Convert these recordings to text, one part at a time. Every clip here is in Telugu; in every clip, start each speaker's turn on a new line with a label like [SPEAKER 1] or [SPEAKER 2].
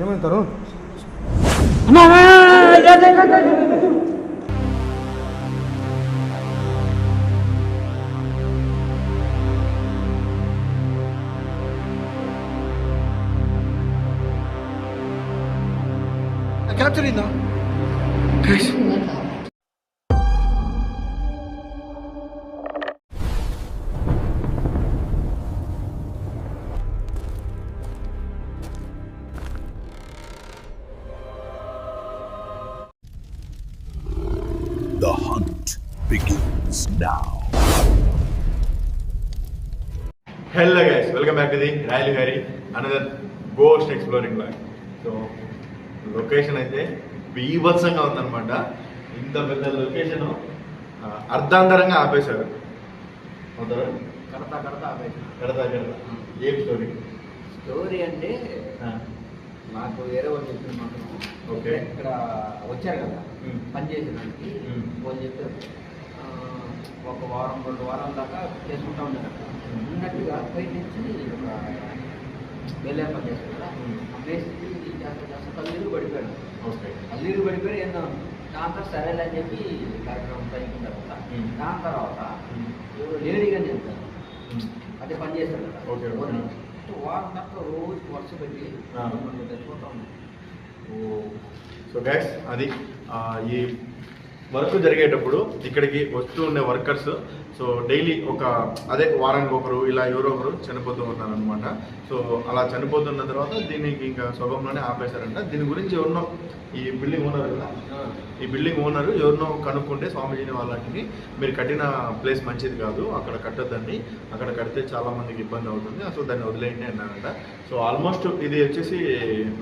[SPEAKER 1] ఏమంటారు క్యాప్చర్ అయిందా?
[SPEAKER 2] The hunt begins now.
[SPEAKER 3] Hello guys, welcome back to the Riley Harry, another ghost exploring vlog. So location అయితే బీభత్సంగా ఉందన్నమాట. ఇంత పెద్ద లొకేషన్ అర్ధాంతరంగా ఆపేశారు. కడతా ఏం
[SPEAKER 4] స్టోరీ అంటే నాకు వేరే వాళ్ళు చెప్పిన మాత్రం
[SPEAKER 3] ఓకే
[SPEAKER 4] ఇక్కడ వచ్చారు కదా పనిచేసేదానికి వాళ్ళు చెప్పారు ఒక వారం 2 వారాల దాకా చేసుకుంటా ఉన్నారు అక్కడ ఉన్నట్టుగా బయట నుంచి ఒక వెళ్ళే పని చేస్తారు కదా ఆ ప్లేస్కి చేస్తా కల్లీరు పడిపోయాడు.
[SPEAKER 3] ఓకే
[SPEAKER 4] కల్లీరు పడిపోయి ఏందో దాంతో సరేలే అని చెప్పి కార్యక్రమం అయిపోయిన తర్వాత దాని తర్వాత లేడీగా చెప్తారు అదే పని చేస్తారు కదా వారం దాకా రోజు వర్షం పెట్టి తెచ్చిపోతా ఉన్నాం.
[SPEAKER 3] సో గైస్ అది ఈ వర్క్ జరిగేటప్పుడు ఇక్కడికి వస్తూ ఉండే వర్కర్స్ సో డైలీ అదే వారానికి ఒకరు ఇలా ఎవరో ఒకరు చనిపోతూ ఉన్నారు అనమాట. సో అలా చనిపోతున్న తర్వాత దీనికి ఇంకా సొగంలోనే ఆపేశారంట. దీని గురించి ఎవరినో ఈ బిల్డింగ్ ఓనర్ కదా ఈ బిల్డింగ్ ఓనర్ ఎవరినో కనుక్కుంటే స్వామీజీని వాళ్ళకి మీరు కట్టిన ప్లేస్ మంచిది కాదు, అక్కడ కట్టొద్దండి, అక్కడ కడితే చాలా మందికి ఇబ్బంది అవుతుంది, అసలు దాన్ని వదిలేయండి అన్నారంట. సో ఆల్మోస్ట్ ఇది వచ్చేసి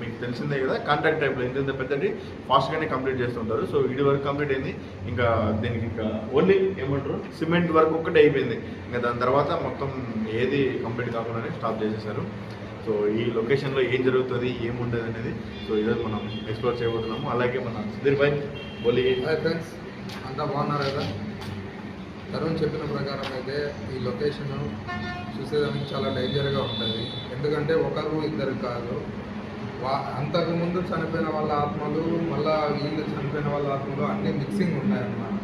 [SPEAKER 3] మీకు తెలిసిందే కదా కాంట్రాక్ట్ టైప్లో ఇంత పెద్దది ఫాస్ట్గానే కంప్లీట్ చేస్తుంటారు. సో ఇది వరకు కంప్లీట్ అయింది. ఇంకా దీనికి ఇంకా ఓన్లీ ఏమంటారు సిమెంట్ వర్క్ ఒక్కటే అయిపోయింది. ఇంకా దాని తర్వాత మొత్తం ఏది కంప్లీట్ కాకుండానే స్టాప్ చేసేసారు. సో ఈ లొకేషన్లో ఏం జరుగుతుంది ఏముండదు అనేది సో ఈరోజు మనం ఎక్స్ప్లోర్ చేయబోతున్నాము. అలాగే మన సుధీర్ భాయ్ బోలి.
[SPEAKER 1] హాయ్ ఫ్రెండ్స్, అంతా బాగున్నారు కదా? తరుణ్ చెప్పిన ప్రకారం అయితే ఈ లొకేషన్ చూసేదానికి చాలా డేంజర్గా ఉంటుంది. ఎందుకంటే ఒకరు ఇద్దరు కాదు, అంతకుముందు చనిపోయిన వాళ్ళ ఆత్మలు మళ్ళీ వీళ్ళు చనిపోయిన వాళ్ళ ఆత్మలు అన్నీ మిక్సింగ్ ఉన్నాయన్నమాట.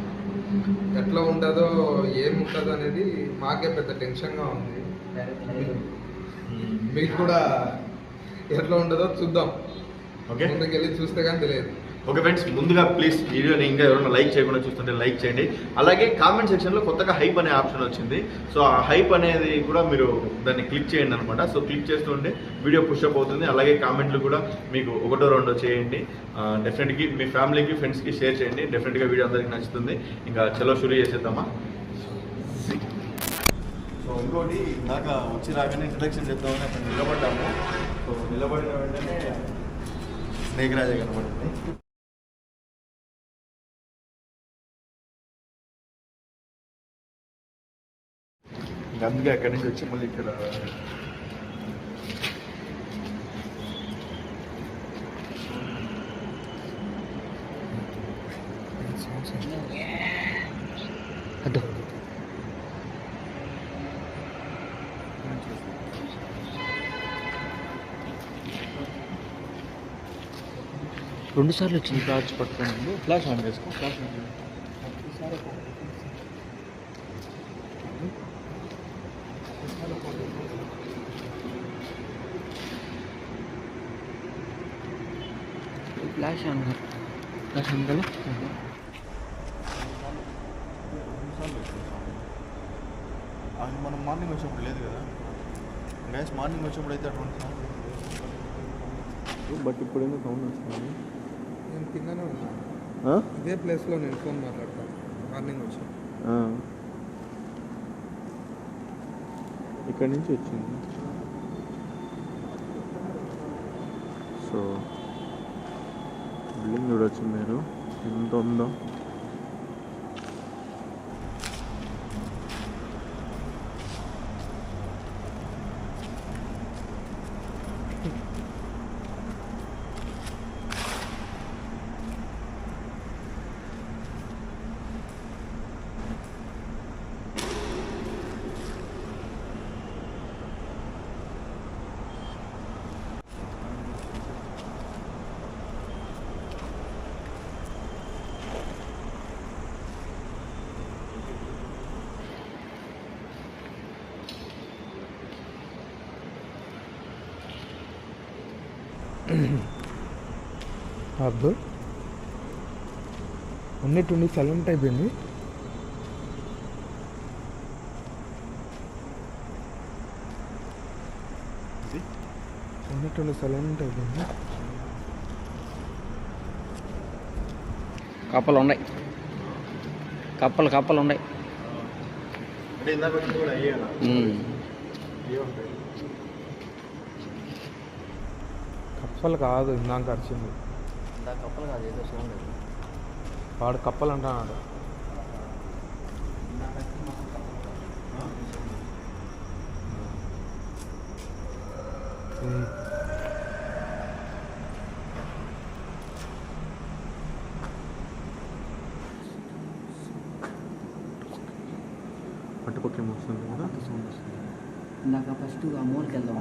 [SPEAKER 1] ఎట్లా ఉంటుందో ఏముంటుందో అనేది మాకే పెద్ద టెన్షన్గా ఉంది. మీకు కూడా ఎట్లా ఉంటుందో చూద్దాం.
[SPEAKER 3] ఓకే
[SPEAKER 1] ముందుకు వెళ్ళి చూస్తే కానీ తెలియదు.
[SPEAKER 3] ఓకే ఫ్రెండ్స్, ముందుగా ప్లీజ్ వీడియోని ఇంకా ఎవరైనా లైక్ చేయకుండా చూస్తుంటే లైక్ చేయండి. అలాగే కామెంట్ సెక్షన్లో కొత్తగా హైప్ అనే ఆప్షన్ వచ్చింది. సో ఆ హైప్ అనేది కూడా మీరు దాన్ని క్లిక్ చేయండి అనమాట. సో క్లిక్ చేస్తుంటే వీడియో పుషప్ అవుతుంది. అలాగే కామెంట్లు కూడా మీకు 1-2 చేయండి. డెఫినెట్గా మీ ఫ్యామిలీకి ఫ్రెండ్స్కి షేర్ చేయండి. డెఫినెట్గా వీడియో అందరికీ నచ్చుతుంది. ఇంకా చలో షురూ చేసేద్దామా. సో ఇంకోటి ఇందాక వచ్చి రాగానే ఇంట్రడక్షన్ చెప్తామని అక్కడ నిలబడ్డాము. సో నిలబడిన వెంటనే స్నేహరాజే కనబడింది. అందుకే అక్కడి నుంచి వచ్చి మళ్ళీ ఇక్కడ
[SPEAKER 4] అదో 2 సార్లు వచ్చింది ఫ్లాష్ పట్టుకోండి.
[SPEAKER 3] ఫ్లాష్ ఆన్ చేసుకో. ఫ్లాష్ ఆన్ చేసుకో.
[SPEAKER 4] ఫ్లాష్ ఆన్ కదా.
[SPEAKER 3] అది మనం మార్నింగ్ వచ్చినప్పుడు లేదు కదా గ్యాస్. మార్నింగ్ వచ్చినప్పుడు అయితే అటువంటి బట్ ఇప్పుడు ఏమో సౌండ్ వస్తుంది.
[SPEAKER 1] నేను తిన్నానే ఉన్నాను ఇదే ప్లేస్లో. నేను ఫోన్ మాట్లాడతాను. మార్నింగ్ వచ్చాను.
[SPEAKER 3] ఇక్కడి నుంచి వచ్చింది. సో బిల్డింగ్ చూడొచ్చు మీరు ఎంత ఉందో.
[SPEAKER 1] అబ్బో ఉన్నట్టుండి సైలెంట్ అయిపోయింది. ఉన్నట్టుండి సైలెంట్ అయిపోయింది.
[SPEAKER 4] కప్పలు ఉన్నాయి, కప్పలు ఉన్నాయి.
[SPEAKER 3] అంటే ఇందాక వచ్చింది కూడా అయ్యేనా?
[SPEAKER 1] కప్పలు కాదు ఇందాక అరిచింది.
[SPEAKER 4] కప్పలు కాదు, ఏదో సౌండ్.
[SPEAKER 1] వాడు కప్పలు అంటున్నాడు.
[SPEAKER 3] అటుపక్క ఏమో వస్తుంది కదా సౌండ్ వస్తుంది.
[SPEAKER 4] ఇందాక ఫస్ట్ ఆ మూలకి వెళ్దాం.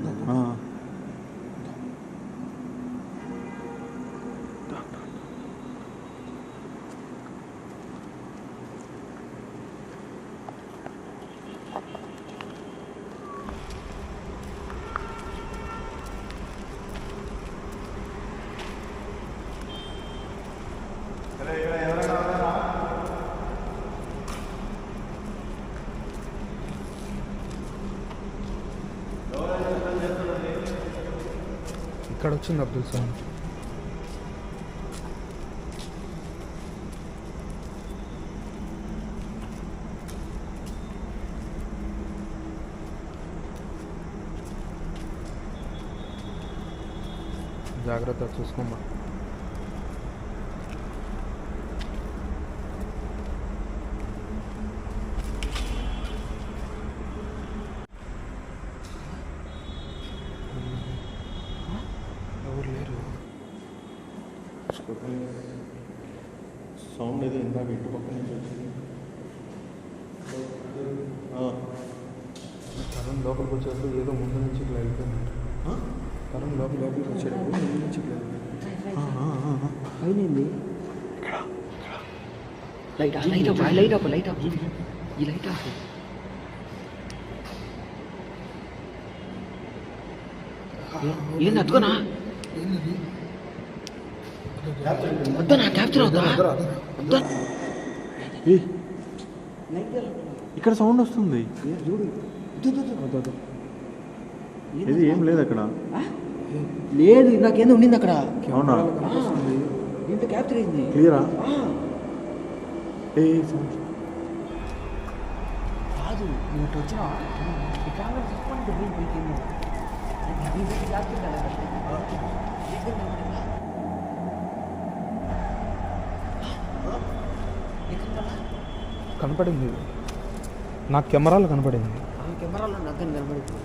[SPEAKER 1] ఇక్కడ వచ్చింది అబ్దుల్ సౌండ్. జాగ్రత్త చూసుకోమ్మా. ఎవరు లేరు.
[SPEAKER 3] సౌండ్ ఏదో ఇందాక ఇటు పక్క నుంచి వచ్చింది.
[SPEAKER 1] తరుణ్ లోపలికి వచ్చేటప్పుడు ఏదో ముందు నుంచి ఇట్లా వెళ్ళిపోయింది. తరుణ్ లోపలికి వచ్చేటప్పుడు ముందు నుంచి ఇట్లా వెళ్ళిపోయింది.
[SPEAKER 4] అయిపోయింది. Light of, light of, light of, light of. ఈ లైట్ ఆఫ్. ఏంది అతుకోనా? వద్దనా క్యాప్చర్ అవుతా?
[SPEAKER 3] ఇక్కడ సౌండ్ వస్తుంది. ఇది ఏం లేదు అక్కడ.
[SPEAKER 4] లేదు, నాకేందో ఉండింది అక్కడ.
[SPEAKER 3] అవునా?
[SPEAKER 4] దీంట్లో క్యాప్చర్ అయింది.
[SPEAKER 3] క్లియరా? ఏ సౌండ్
[SPEAKER 4] కాదు, నువ్వు ఇటు వచ్చినా ఈ కెమెరా తీసుకొని డ్రీమ్ పోయింది.
[SPEAKER 1] కనపడింది, నా కెమెరాలో కనపడింది.
[SPEAKER 4] కెమెరాలో నాకు కనపడింది.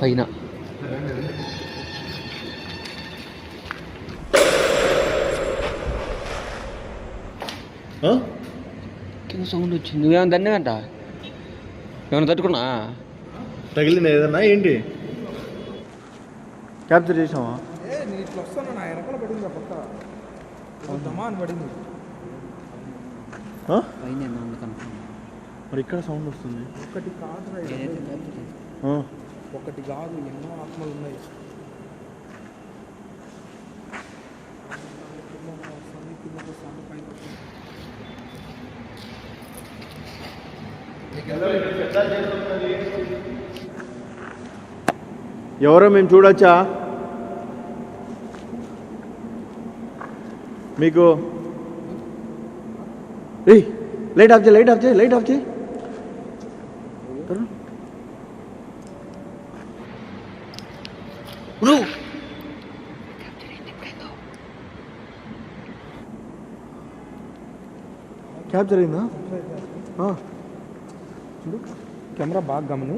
[SPEAKER 4] పైన కింద సౌండ్ వచ్చింది. నువ్వేమైనా దన్నేవంట? ఏమైనా తట్టుకున్నా?
[SPEAKER 3] తగిలింది ఏదన్నా? ఏంటి క్యాప్చర్ చేసావా?
[SPEAKER 1] నేను ఇట్లా వస్తాను, నా వెనకాల పడింది ఆ పక్క దమా అని పడింది.
[SPEAKER 4] పైన అందుకని
[SPEAKER 3] మరి ఇక్కడ సౌండ్ వస్తుంది.
[SPEAKER 1] ఒకటి కాదు, ఒకటి కాదు, ఎన్నో ఆత్మలు ఉన్నాయి.
[SPEAKER 3] ఎవరో మేము చూడొచ్చా? మీకు ఏయ్ లైట్ ఆఫ్ చేయి, లైట్ ఆఫ్ చేయి, లైట్ ఆఫ్ చేయి. క్యాప్చర్ అయిందా?
[SPEAKER 1] చూడు కెమెరా బాగా గమని,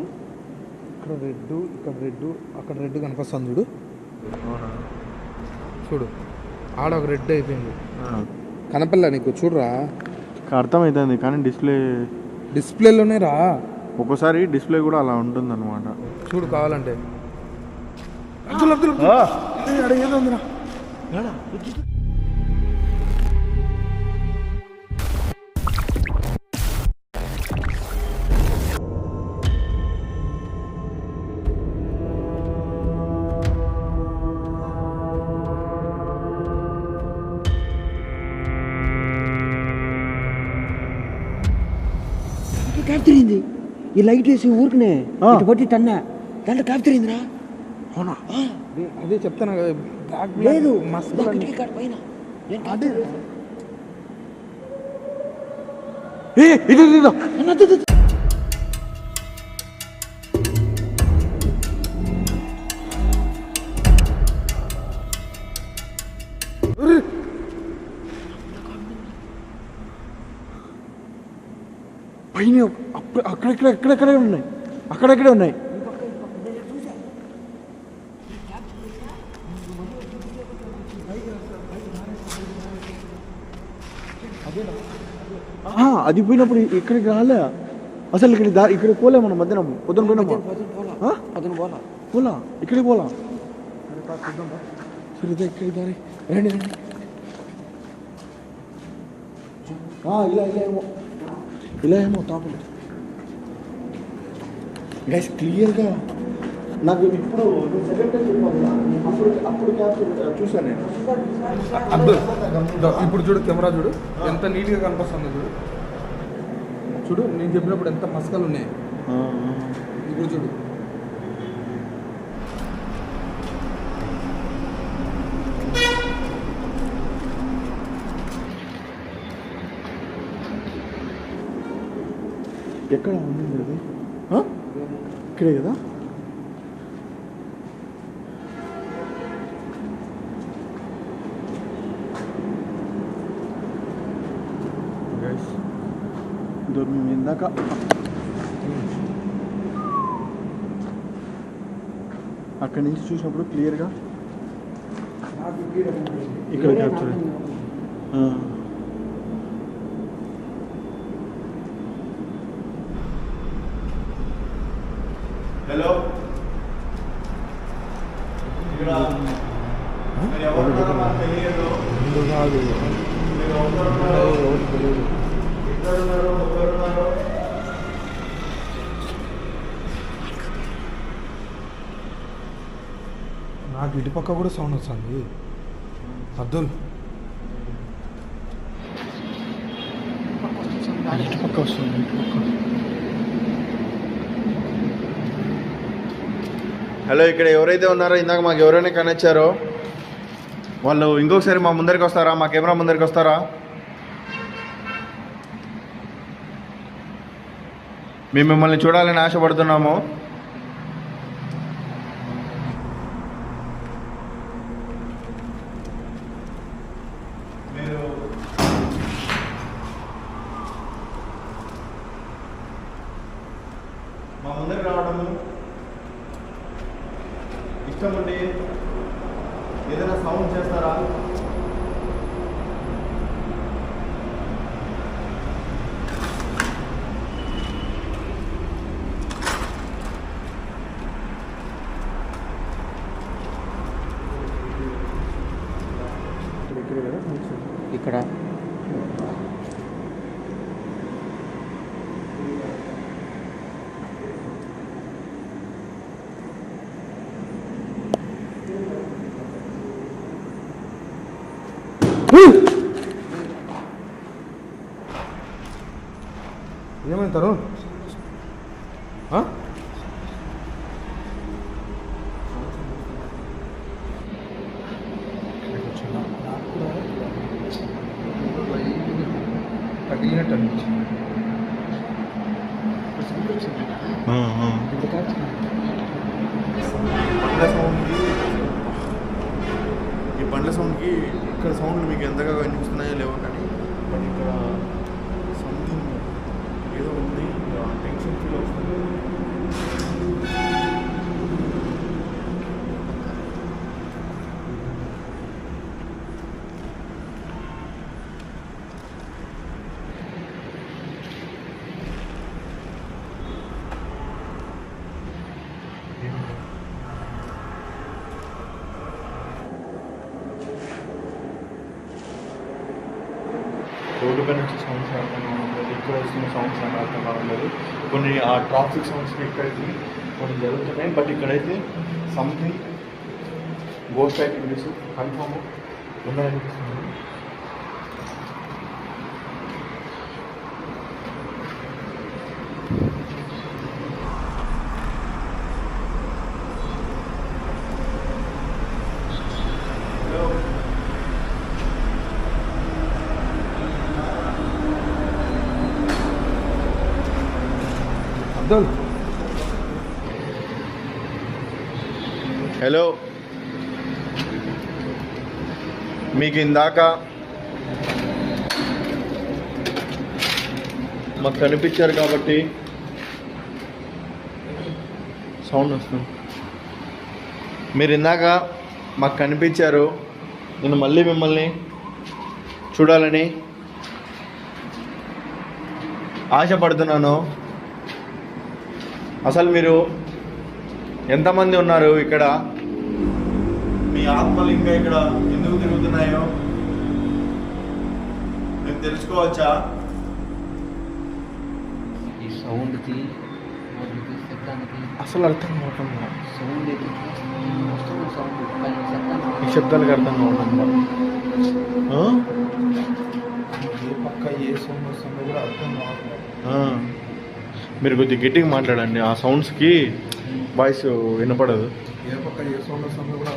[SPEAKER 1] ఇక్కడ రెడ్, ఇక్కడ రెడ్, అక్కడ రెడ్ కనిపిస్తుంది చూడు. చూడు ఆడ ఒక రెడ్ అయిపోయింది, కనపల్లా నీకు? చూడరా,
[SPEAKER 3] అర్థమవుతుంది కానీ
[SPEAKER 1] డిస్ప్లేలోనే రా.
[SPEAKER 3] ఒక్కోసారి డిస్ప్లే కూడా అలా ఉంటుంది అనమాట.
[SPEAKER 1] చూడు కావాలంటే.
[SPEAKER 4] క్యాప్ తిరిగింది. ఈ లైట్ వేసి ఊరికనే ఇటు పట్టి టన్నా దాంట్లో క్యాప్ తిరిగిందిరా.
[SPEAKER 3] అవునా?
[SPEAKER 1] అదే చెప్తాను కదా, బ్లాక్
[SPEAKER 4] లేదు
[SPEAKER 1] మస్తు
[SPEAKER 4] పైన
[SPEAKER 3] పైన అక్కడెక్కడే ఉన్నాయి, అక్కడెక్కడే ఉన్నాయి. అది పోయినప్పుడు ఇక్కడికి రాలే అసలు, ఇక్కడ పోలే మనం మధ్యాహ్నం పొద్దున పోయినామా? పోలా, ఇక్కడికి పోలా. సరే ఇక్కడికి దారి రండి రండి. ఇలా ఏమో తాపలు గైస్ క్లియర్గా నాకు ఇప్పుడు సెకండ్ టైం అప్పుడు క్యాప్చర్ చూసాను నేను.
[SPEAKER 1] అబ్దుల్ ఇప్పుడు చూడు, కెమెరా చూడు ఎంత నీట్గా కనిపిస్తుందో చూడు. చూడు నేను చెప్పినప్పుడు ఎంత మసకలు ఉన్నాయి. ఇప్పుడు చూడు
[SPEAKER 3] ఎక్కడ ఉంది అది? ఇక్కడే కదా. మేము ఇందాక అక్కడి నుంచి చూసినప్పుడు క్లియర్గా ఇక్కడ క్యాప్చర్. హలో
[SPEAKER 1] నాకు ఇటుపక్క కూడా సౌండ్ వస్తుంది. అబ్దుల్
[SPEAKER 3] ఇటుపక్క వస్తుంది, ఇటుపక్క. హలో, ఇక్కడ ఎవరైతే ఉన్నారో ఇందాక మాకు ఎవరైనా కనొచ్చారో వాళ్ళు ఇంకొకసారి మా ముందరికి వస్తారా? మా కెమెరా ముందరికి వస్తారా? మేము మిమ్మల్ని చూడాలని ఆశపడుతున్నాము. మీరు మా ముందరికి రావడము ఇష్టం ఉండి ఏదైనా సౌండ్ చేస్తారా?
[SPEAKER 4] ఇక్కడ
[SPEAKER 1] ఏమైంది తరుణ్? పగిలినట్టు అనిపించింది.
[SPEAKER 3] బండ్ల సౌండ్కి ఈ బండ్ల సౌండ్కి ఇక్కడ సౌండ్లు మీకు ఎంతగా వినిపిస్తున్నాయో లేవో కానీ బట్ ఇక్కడ సంథింగ్ ఏదో ఉంది, టెన్షన్ ఫీల్ అవుతుంది. రోడ్డు పైన వచ్చే సౌండ్స్ అర్థం కావట్లేదు, ఇక్కడ వస్తున్న సౌండ్స్ నాకు అర్థం కావట్లేదు. కొన్ని ఆ ట్రాఫిక్ సౌండ్స్ ఇక్కడికి కొన్ని జరుగుతున్నాయి, బట్ ఇక్కడైతే సంథింగ్ గోస్ట్ యాక్టివిటీస్ కన్ఫర్మ్ ఉన్నాయనిపిస్తుంది. హలో, మీకు ఇందాక మాకు కనిపించారు కాబట్టి సౌండ్ వస్తుంది. మీరు ఇందాక మాకు కనిపించారు, నేను మళ్ళీ మిమ్మల్ని చూడాలని ఆశపడుతున్నాను. అసలు మీరు ఎంతమంది ఉన్నారు ఇక్కడ? మీ ఆత్మలు ఇంకా ఇక్కడ ఎందుకు తిరుగుతున్నాయో మేము తెలుసుకోవచ్చా?
[SPEAKER 4] ఈ సౌండ్కి శబ్దానికి
[SPEAKER 3] అసలు అర్థం కావట్లేదు.
[SPEAKER 4] సౌండ్ వస్తున్న సౌండ్
[SPEAKER 3] ఈ శబ్దాలకు అర్థం కావట్లేదు.
[SPEAKER 1] ఏ పక్క ఏ సౌండ్ వస్తుందో కూడా అర్థం కావట్లేదు.
[SPEAKER 3] మీరు కొద్దిగా గట్టిగా మాట్లాడండి, ఆ సౌండ్స్కి వాయిస్ వినపడదు.
[SPEAKER 1] ఏ పక్క ఏ సౌండ్ వస్తుందో కూడా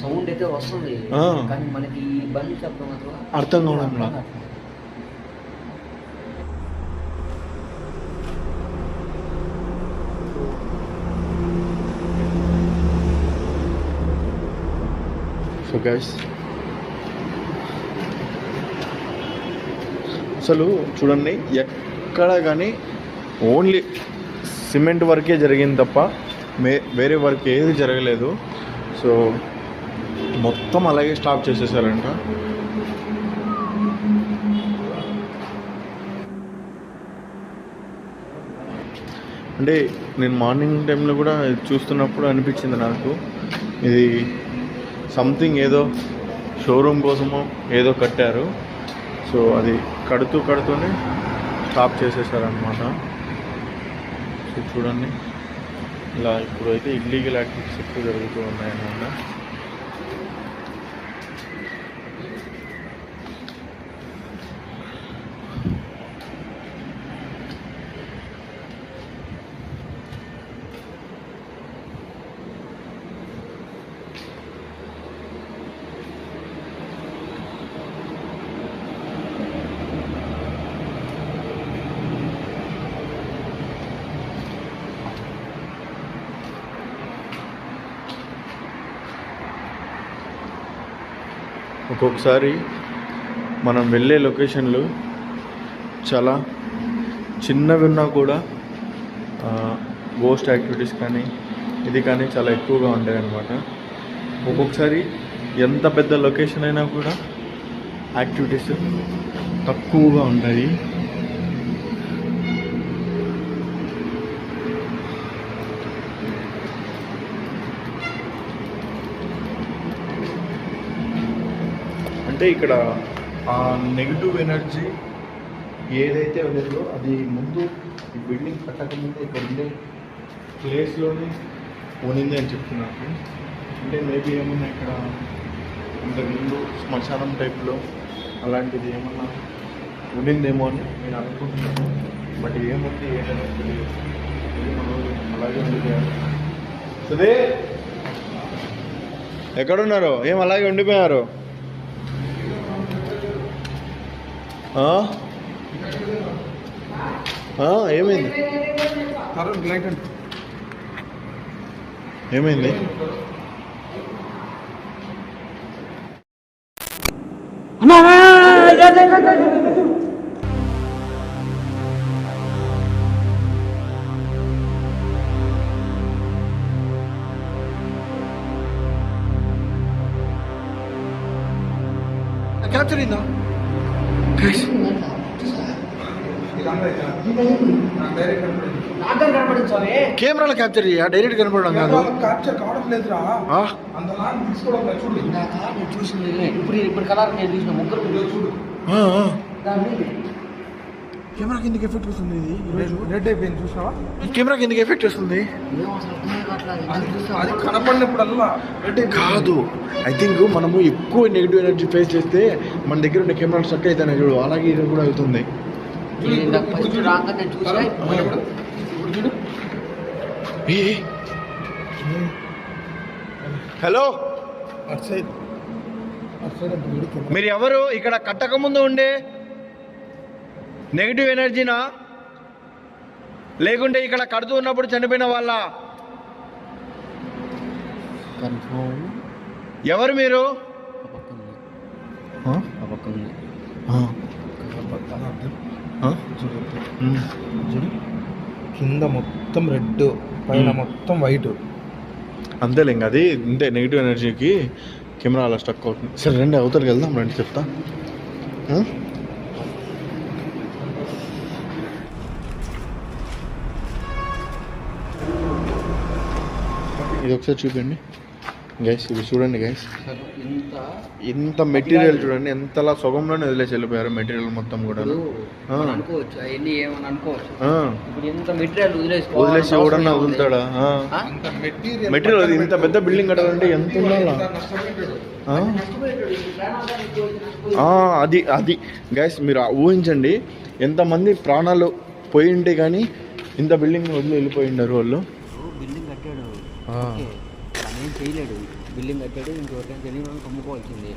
[SPEAKER 4] సౌండ్ అయితే వస్తుంది, కానీ మనకి ఈ బండి శబ్దం మాత్రం
[SPEAKER 3] అర్థం కావడంలా. సో గైస్, అసలు చూడండి, ఎక్కడ కానీ ఓన్లీ సిమెంట్ వర్కే జరిగింది తప్ప వేరే వర్క్ ఏది జరగలేదు. సో మొత్తం అలాగే స్టాప్ చేసేసారంట. అంటే నేను మార్నింగ్ టైంలో కూడా చూస్తున్నప్పుడు అనిపించింది నాకు, ఇది సంథింగ్ ఏదో షోరూమ్ కోసమో ఏదో కట్టారు. సో అది కడుతూనే స్టాప్ చేసేసారనమాట. సో చూడండి, ఇలా ఇప్పుడు అయితే ఇల్లీగల్ యాక్టివిటీస్ ఎక్కువ జరుగుతూ ఉన్నాయన్నమాట. ఒక్కొక్కసారి మనం వెళ్ళే లొకేషన్లు చాలా చిన్నవి ఉన్నా కూడా గోస్ట్ యాక్టివిటీస్ కానీ ఇది కానీ చాలా ఎక్కువగా ఉంటాయి అన్నమాట. ఒక్కొక్కసారి ఎంత పెద్ద లొకేషన్ అయినా కూడా యాక్టివిటీస్ తక్కువగా ఉంటాయి. అంటే ఇక్కడ ఆ నెగిటివ్ ఎనర్జీ ఏదైతే ఉన్నదో అది ముందు ఈ బిల్డింగ్ కట్టకముందు ఇక్కడ ఉండే ప్లేస్లోనే పోనింది అని చెప్తున్నారు. అంటే మేబీ ఏమన్నా ఇక్కడ ఇంతకుముందు శ్మశానం టైప్లో అలాంటిది ఏమన్నా ఉండిందేమో అని నేను అనుకుంటున్నాను. బట్ ఏముంది ఏంటనే తెలియదు. అలాగే ఉండిపోయారు. సుదే ఎక్కడున్నారు? ఏం అలాగే ఉండిపోయారు? ఏమైంది ఏమైంది క్యాప్చర్ అయిందా కెమెరాలో క్యాప్చర్ చేయ డైరెక్ట్ కనపడడం కాదు
[SPEAKER 1] క్యాప్చర్ కావడం లేదురా అంతలా తీసుకోవడం లేదు చూడు
[SPEAKER 4] నేను చూసింది ఇప్పుడు కలర్ నేను చూసిన ముగ్గురు చూడు
[SPEAKER 3] కెమెరాకి ఎందుకు ఎఫెక్ట్ వస్తుంది ఇది
[SPEAKER 1] రెడ్ అయిపోయింది చూసావా
[SPEAKER 3] కెమెరాకి ఎందుకు ఎఫెక్ట్ వస్తుంది
[SPEAKER 1] అది కనపడినప్పుడల్లా
[SPEAKER 3] కాదు ఐ థింక్ మనము ఎక్కువ నెగిటివ్ ఎనర్జీ ఫేస్ చేస్తే మన దగ్గర ఉన్న కెమెరా స్టక్ అవుతాయి చూడు అలాగే ఇది కూడా అవుతుంది
[SPEAKER 4] ఫస్ట్ రాగా నేను చూసా ఇప్పుడు చూడు
[SPEAKER 3] హలో మీరు ఎవరు ఇక్కడ కట్టక ముందు ఉండే నెగిటివ్ ఎనర్జీనా లేకుంటే ఇక్కడ కడుతూ ఉన్నప్పుడు చనిపోయిన వాళ్ళ ఎవరు మీరు
[SPEAKER 1] కింద మొత్తం రెడ్ పైన మొత్తం వైట్
[SPEAKER 3] అంతేలే ఇంకా అది ఇంతే నెగిటివ్ ఎనర్జీకి కెమెరా అలా స్టక్ అవుతుంది సరే రండి అవతలకి వెళ్దాం రండి చెప్తా ఇది ఒకసారి చూపండి గైస్ ఇది చూడండి గైస్ ఇంత మెటీరియల్ చూడండి ఎంతలా సొగంలోనే వదిలేసి వెళ్ళిపోయారు మెటీరియల్ మొత్తం కూడా
[SPEAKER 4] అనుకోవచ్చు అవన్నీ ఏమని అనుకోవచ్చు ఇప్పుడు ఎంత మెటీరియల్
[SPEAKER 3] వదిలేసి ఎవడన్నా వదులుతాడా మెటీరియల్ ఇంత పెద్ద బిల్డింగ్ కట్టాలంటే ఎంత ఉండాలా అది అది గైస్ మీరు ఊహించండి ఎంతమంది ప్రాణాలు పోయి ఉంటే కానీ ఇంత బిల్డింగ్ వదిలి వెళ్ళిపోయి ఉన్నారు వాళ్ళు
[SPEAKER 4] బిల్డింగ్ కట్టాడు ఏం చేయలేడు బిల్డింగ్ కట్టాడు ఇంకోటి తెలియని వాళ్ళకి అమ్ముకోవాల్సింది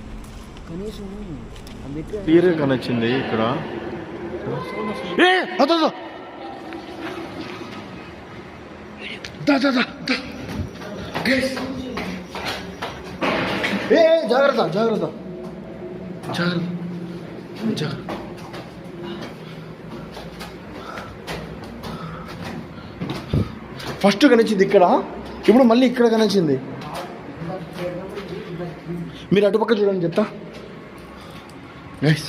[SPEAKER 4] కనీసం
[SPEAKER 3] క్లియర్గా కనొచ్చింది ఇక్కడ జాగ్రత్త జాగ్రత్త జాగ్రత్త ఫస్ట్ కనిచింది ఇక్కడ ఇప్పుడు మళ్ళీ ఇక్కడ కనిచింది మీరు అటుపక్క చూడండి చెప్తా నైస్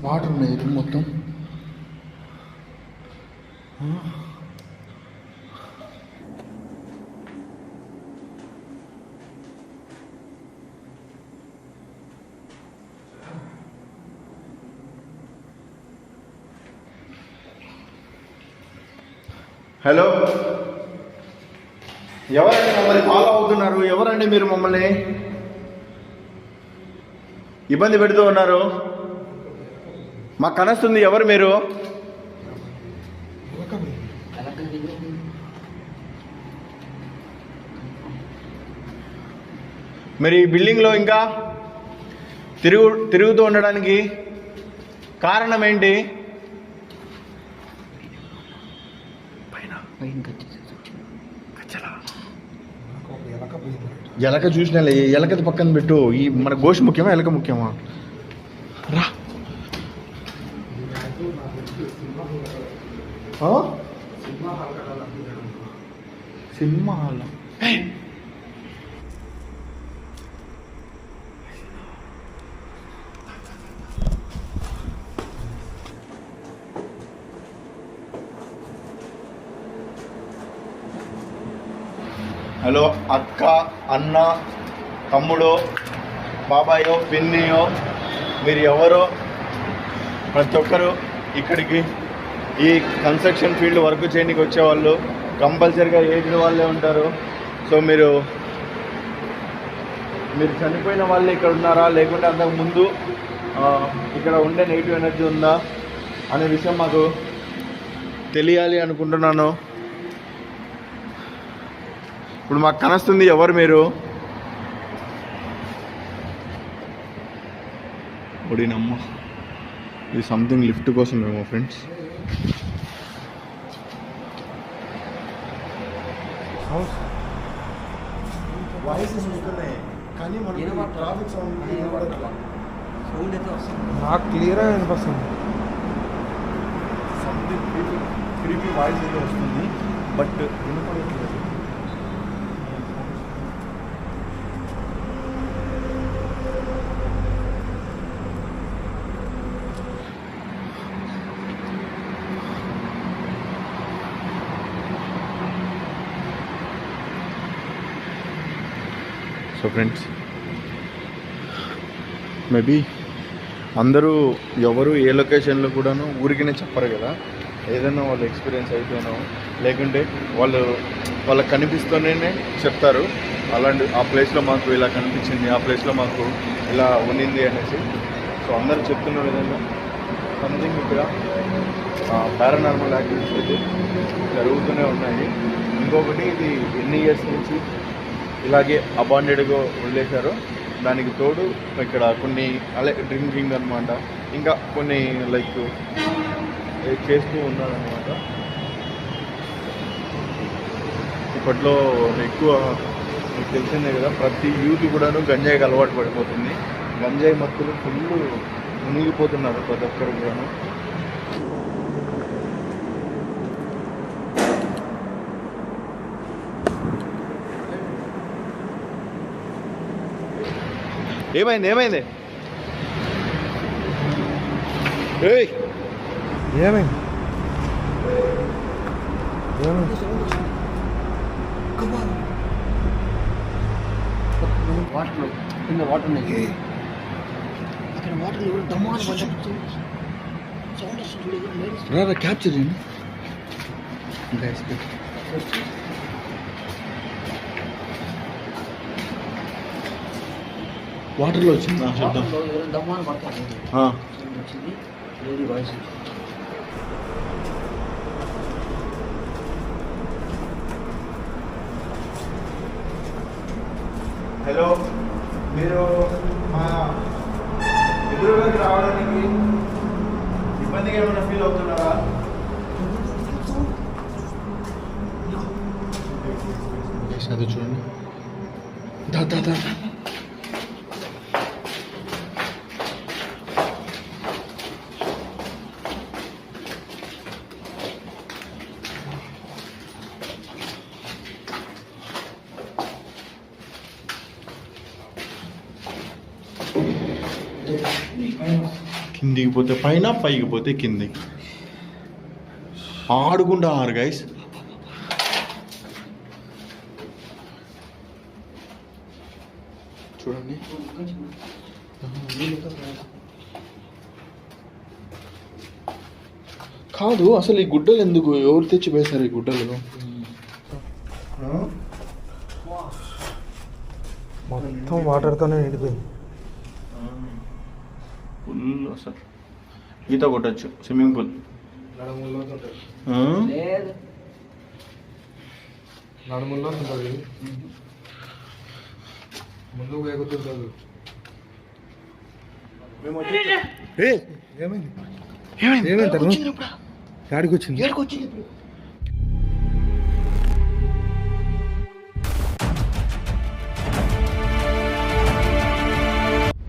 [SPEAKER 3] వాటర్ ఉన్నాయి ఇది మొత్తం హలో ఎవరండి మమ్మల్ని ఫాలో అవుతున్నారు ఎవరండి మీరు మమ్మల్ని ఇబ్బంది పెడుతూ ఉన్నారు మాకు కనస్తుంది ఎవరు మీరు మరి ఈ బిల్డింగ్లో ఇంకా తిరుగుతూ ఉండడానికి కారణం ఏంటి ఎలక చూసిన ఎలకది పక్కన పెట్టు ఈ మన గోష్ ముఖ్యమా ఎలక ముఖ్యమా రా సినిమా హాల్ హలో అక్క అన్న తమ్ముడు బాబాయో పిన్నియో మీరు ఎవరో ప్రతి ఒక్కరు ఇక్కడికి ఈ కన్స్ట్రక్షన్ ఫీల్డ్ వర్క్ చేయడానికి వచ్చేవాళ్ళు కంపల్సరీగా ఏజ్డ్ వాళ్ళే ఉంటారు. సో మీరు చనిపోయిన వాళ్ళే ఇక్కడ ఉన్నారా లేకుంటే అంతకుముందు ఇక్కడ ఉండే నెగిటివ్ ఎనర్జీ ఉందా అనే విషయం మాకు తెలియాలి అనుకుంటున్నాను. ఇప్పుడు మాకు కనస్తుంది ఎవరు మీరు? ఒడినమ్మ, ఇది సంథింగ్ లిఫ్ట్ కోసం మేము ఫ్రెండ్స్. వాయిసెస్ వస్తున్నాయి కానీ మనకి ట్రాఫిక్ సౌండ్
[SPEAKER 4] సౌండ్ అయితే వస్తుంది.
[SPEAKER 1] నాకు క్లియర్గా వినిపిస్తుంది.
[SPEAKER 3] సంథింగ్ క్రీపీ వాయిస్ అయితే వస్తుంది, బట్ వినపడట్లేదు. సో ఫ్రెండ్స్, మేబీ అందరూ ఎవరు ఏ లొకేషన్లో కూడాను ఊరికినే చెప్పరు కదా, ఏదైనా వాళ్ళు ఎక్స్పీరియన్స్ అయిపోయినా లేకుంటే వాళ్ళకి కనిపిస్తూనే చెప్తారు. అలాంటి ఆ ప్లేస్లో మాకు ఇలా కనిపించింది, ఆ ప్లేస్లో మాకు ఇలా ఉన్నింది అనేసి. సో అందరూ చెప్తున్న విధంగా సంథింగ్ ఇక్కడ పారానార్మల్ యాక్టివిటీస్ అయితే జరుగుతూనే ఉన్నాయి. ఇంకొకటి, ఇది ఎన్ని ఇయర్స్ నుంచి ఇలాగే అబాండెడ్గా వదిలేశారు. దానికి తోడు ఇక్కడ కొన్ని డ్రింకింగ్ అనమాట, ఇంకా కొన్ని లైక్ చేస్తూ ఉన్నారనమాట. ఇప్పట్లో ఎక్కువ మీకు తెలిసిందే కదా, ప్రతి యూత్ కూడాను గంజాయికి అలవాటు పడిపోతుంది. గంజాయి మత్తులు ఫుల్ మునిగిపోతున్నారు ప్రతి ఒక్కరు కూడాను. ఏమైంది ఏమైంది ఏయ్
[SPEAKER 1] ఏమైంది?
[SPEAKER 4] వాటర్ కింద వాటర్ ఉన్నాయి. ఇక్కడ వాటర్ ఎవరు దమ్మాలు పడ్డప్పుడు సౌండ్ వస్తుంది. క్యాప్చర్ చేయండి.
[SPEAKER 3] వాటర్లో వచ్చింది
[SPEAKER 4] దమ్మాలు పడతారు. వచ్చింది లేడీ వాయిస్.
[SPEAKER 3] హలో, మీరు మా ఎదురుగాకి రావడానికి ఇబ్బందిగా ఏమైనా ఫీల్ అవుతున్నారా? అది చూడండి. కిందికి పోతే పైన, పైకి పోతే కిందికి ఆడుకుంటా ఆరు గైస్. చూడండి, కాదు అసలు ఈ గుడ్డలు ఎందుకు ఎవరు తెచ్చి వేశారు ఈ గుడ్డలు?
[SPEAKER 1] మొత్తం వాటర్తోనే నిండిపోయింది.
[SPEAKER 3] ఫుల్ అసలు ఈత కొట్టచ్చు, స్విమ్మింగ్ పూల్.
[SPEAKER 1] నడుముల్లో ఉంటుంది, ముందుకు వేగుతుంటుంది. ఏమైంది? యాడికి వచ్చింది?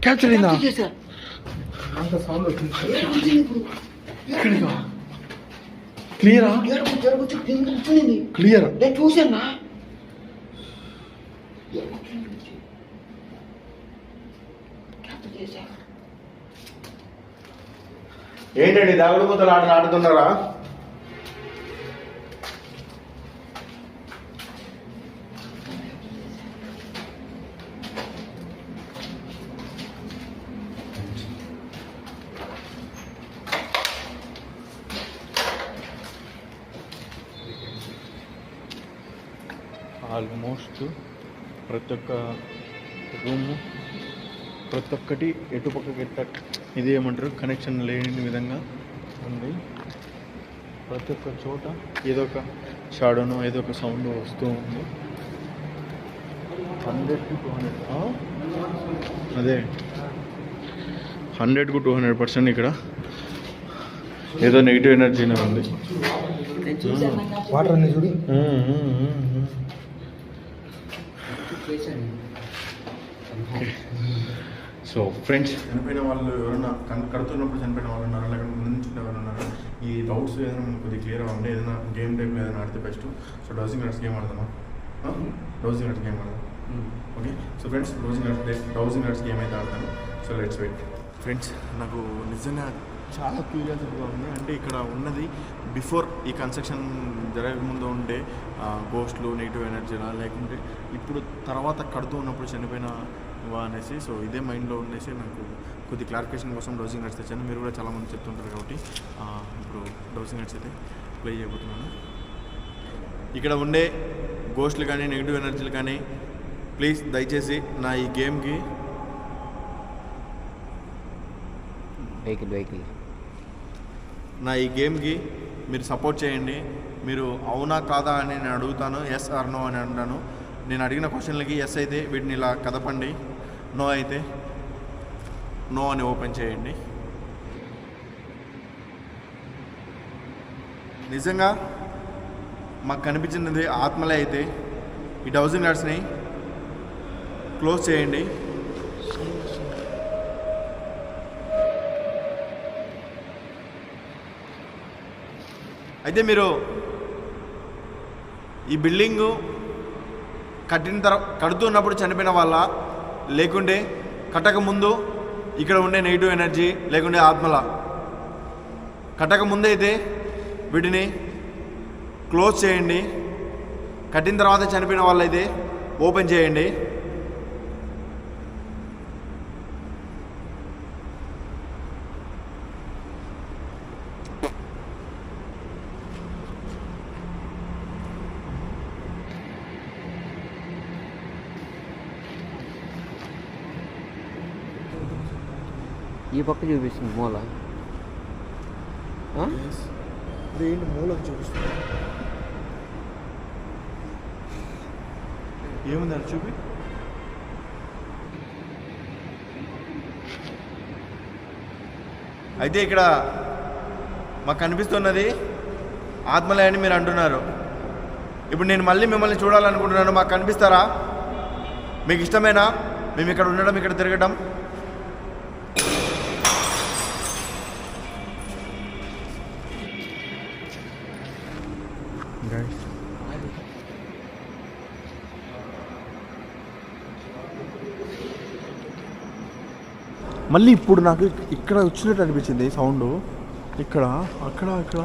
[SPEAKER 1] క్యాప్చర్ అయిందా? అంత సౌండ్ వచ్చింది.
[SPEAKER 3] క్లియరా? క్లియర్
[SPEAKER 4] చూసానా?
[SPEAKER 3] ఏంటండి దాగుడు మూతలు ఆటలు ఆడుతున్నారా? ఆల్మోస్ట్ ప్రతి ఒక్క రూము, ప్రతి ఒక్కటి ఎటుపక్కకి ఇది ఏమంటారు కనెక్షన్ లేని విధంగా ఉంది. ప్రతి ఒక్క చోట ఏదో ఒక షాడోనో ఏదో ఒక సౌండ్ వస్తూ ఉంది. అదే 100కు 200% ఇక్కడ ఏదో నెగిటివ్ ఎనర్జీనే ఉంది.
[SPEAKER 4] నేను చూశాను
[SPEAKER 1] వాటర్ అన్ని చూడు.
[SPEAKER 4] చేశాను.
[SPEAKER 3] సో ఫ్రెండ్స్, చనిపోయిన వాళ్ళు ఎవరైనా కడుతున్నప్పుడు చనిపోయిన వాళ్ళు ఉన్నారా, లేకపోతే ముందు నుంచి ఎవరైనా ఉన్నారా? ఈ డౌట్స్ ఏదైనా మనకు కొద్దిగా క్లియర్గా ఉంటే ఏదైనా గేమ్ టైప్లో ఏదైనా ఆడితే best. So dowsing nuts game ఆడదామా? డౌజింగ్ నట్స్ గేమ్ ఆడదాం. Okay. So friends, dowsing nuts game అయితే ఆడతాను. So let's wait. ఫ్రెండ్స్, నాకు నిజంగా చాలా క్యూరియాసిటీగా ఉంది. అంటే ఇక్కడ ఉన్నది బిఫోర్ ఈ కన్స్ట్రక్షన్ జరగకముందు ఉండే గోస్ట్లు, నెగిటివ్ ఎనర్జీలా, లేకుంటే ఇప్పుడు తర్వాత కడుతూ ఉన్నప్పుడు చనిపోయినవా అనేసి. సో ఇదే మైండ్లో ఉండేసి నాకు కొద్ది క్లారిఫికేషన్ కోసం డౌజింగ్ నట్స్ తెచ్చాను. మీరు కూడా చాలామంది చెప్తుంటారు కాబట్టి ఇప్పుడు డౌజింగ్ నట్స్ అయితే ప్లే చేయబోతున్నాను. ఇక్కడ ఉండే గోస్ట్లు కానీ నెగిటివ్ ఎనర్జీలు కానీ ప్లీజ్ దయచేసి నా ఈ గేమ్కి మీరు సపోర్ట్ చేయండి. మీరు అవునా కాదా అని నేను అడుగుతాను, ఎస్ ఆర్ నో అని అంటాను. నేను అడిగిన క్వశ్చన్లకి ఎస్ అయితే వీటిని ఇలా కదపండి, నో అయితే నో అని ఓపెన్ చేయండి. నిజంగా మాకు కనిపించినది ఆత్మలే అయితే ఈ డౌజింగ్ నట్స్ని క్లోజ్ చేయండి. అయితే మీరు ఈ బిల్డింగు కడుతున్నప్పుడు చనిపోయిన వాళ్ళ, లేకుంటే కట్టక ముందు ఇక్కడ ఉండే నెగిటివ్ ఎనర్జీ, లేకుంటే ఆత్మల? కట్టక ముందైతే వీటిని క్లోజ్ చేయండి. కట్టిన తర్వాత చనిపోయిన వాళ్ళైతే ఓపెన్ చేయండి.
[SPEAKER 4] ఈ పక్క చూపిస్తుంది మూల.
[SPEAKER 3] ఏంటి మూలకు చూపిస్తుంది? ఏముంది అది చూపి. అయితే ఇక్కడ మాకు కనిపిస్తున్నది ఆత్మలే అని మీరు అంటున్నారు. ఇప్పుడు నేను మళ్ళీ మిమ్మల్ని చూడాలనుకుంటున్నాను. మాకు కనిపిస్తారా? మీకు ఇష్టమేనా మేము ఇక్కడ ఉండడం, ఇక్కడ తిరగడం? మళ్ళీ ఇప్పుడు నాకు ఇక్కడ వచ్చినట్టు అనిపించింది సౌండ్. ఇక్కడ అక్కడ ఇక్కడ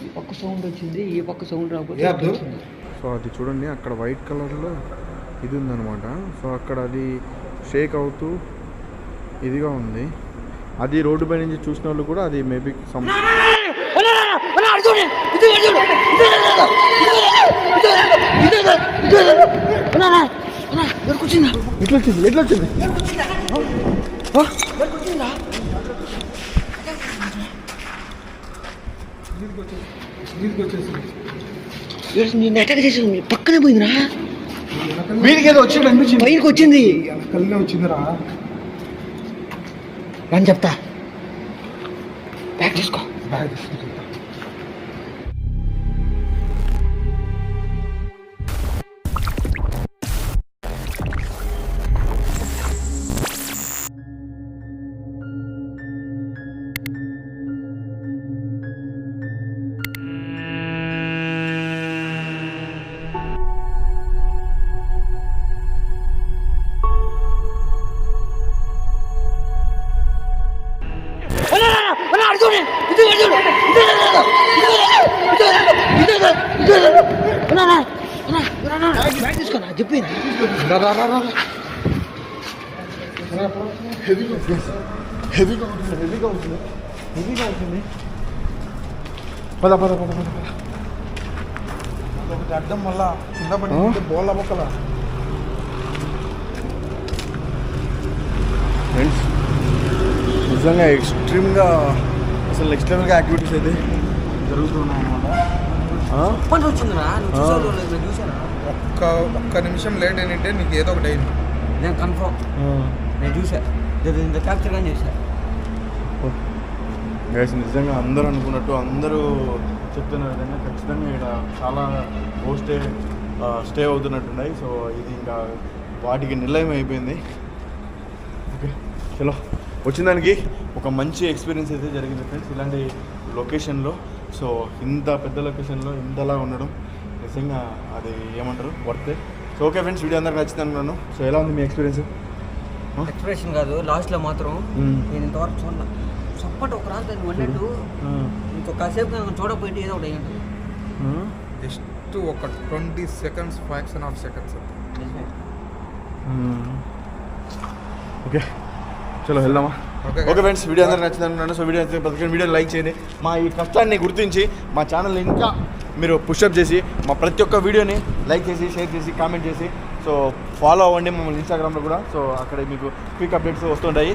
[SPEAKER 4] ఈ పక్క సౌండ్ వచ్చింది, ఈ పక్క సౌండ్ రాకపోతే.
[SPEAKER 3] సో అది చూడండి, అక్కడ వైట్ కలర్లో ఇది ఉందన్నమాట. సో అక్కడ అది షేక్ అవుతూ ఇదిగా ఉంది. అది రోడ్డు పై నుంచి చూసిన వాళ్ళు కూడా అది మేబీ ఎట్లా వచ్చింది
[SPEAKER 4] నేను అటాక్ చేసాను, పక్కనే పోయిందిరా.
[SPEAKER 1] వీడికి ఏదో వచ్చాడు అనిపించింది,
[SPEAKER 4] పైకి వచ్చింది,
[SPEAKER 1] కళ్ళే వచ్చిందిరా
[SPEAKER 4] అని చెప్తా. బ్యాగ్ తీసుకో. చెప్పింది
[SPEAKER 3] హెవీగా ఉంటుంది. పద ఒకటి అడ్డం మళ్ళా కింద పడి బోళ్ళ మొక్కల. ఫ్రెండ్స్, నిజంగా ఎక్స్ట్రీమ్గా అసలు నెక్స్ట్ లెవెల్గా యాక్టివిటీస్ అయితే జరుగుతున్నాయి అన్నమాట.
[SPEAKER 4] పని వచ్చిందిరా నువ్వు చూసావు నేను చూసానా
[SPEAKER 1] ఒక్క నిమిషం లేట్ అయినంటే నీకు ఏదో ఒకటి అయింది.
[SPEAKER 4] నేను కన్ఫర్మ్ నేను చూసా ఇంత క్యాప్చర్ కానీ చేశా.
[SPEAKER 3] గైస్ నిజంగా అందరూ అనుకున్నట్టు అందరూ చెప్తున్న విధంగా ఖచ్చితంగా ఇక్కడ చాలా స్టే అవుతున్నట్టున్నాయి. సో ఇది ఇంకా వాటికి నిలయం అయిపోయింది. ఓకే చలో వచ్చిన దానికి ఒక మంచి ఎక్స్పీరియన్స్ అయితే జరిగింది ఫ్రెండ్స్ ఇలాంటి లొకేషన్లో. సో ఇంత పెద్ద లొకేషన్లో ఇంతలా ఉండడం నిజంగా అది ఏమంటారు వర్తే. సో ఓకే ఫ్రెండ్స్ వీడియో అందరికి నచ్చింది అనుకున్నాను. సో ఎలా ఉంది మీ ఎక్స్పీరియన్స్?
[SPEAKER 4] ఎక్స్ప్రెషన్ కాదు లాస్ట్లో మాత్రం నేను ఇంతవరకు చూడలే. సప్పటి ఒక రాత్రి నువ్వు అన్నట్టు ఇంకొకసేపు చూడకపోయింది ఏదో ఒకటి అయ్యింది.
[SPEAKER 1] జస్ట్ ఒక 20 seconds fraction of seconds.
[SPEAKER 3] Okay చలో వెళ్దామా? ఓకే ఫ్రెండ్స్ వీడియో అందరూ నచ్చింది అనుకున్నాను. సో వీడియో నచ్చితే ప్రతి వీడియో లైక్ చేయండి. మా ఈ కష్టాన్ని గుర్తించి మా ఛానల్ని ఇంకా మీరు పుషప్ చేసి మా ప్రతి ఒక్క వీడియోని లైక్ చేసి షేర్ చేసి కామెంట్ చేసి సో ఫాలో అవ్వండి మమ్మల్ని ఇన్స్టాగ్రామ్లో కూడా. సో అక్కడ మీకు క్విక్ అప్డేట్స్ వస్తుంటాయి.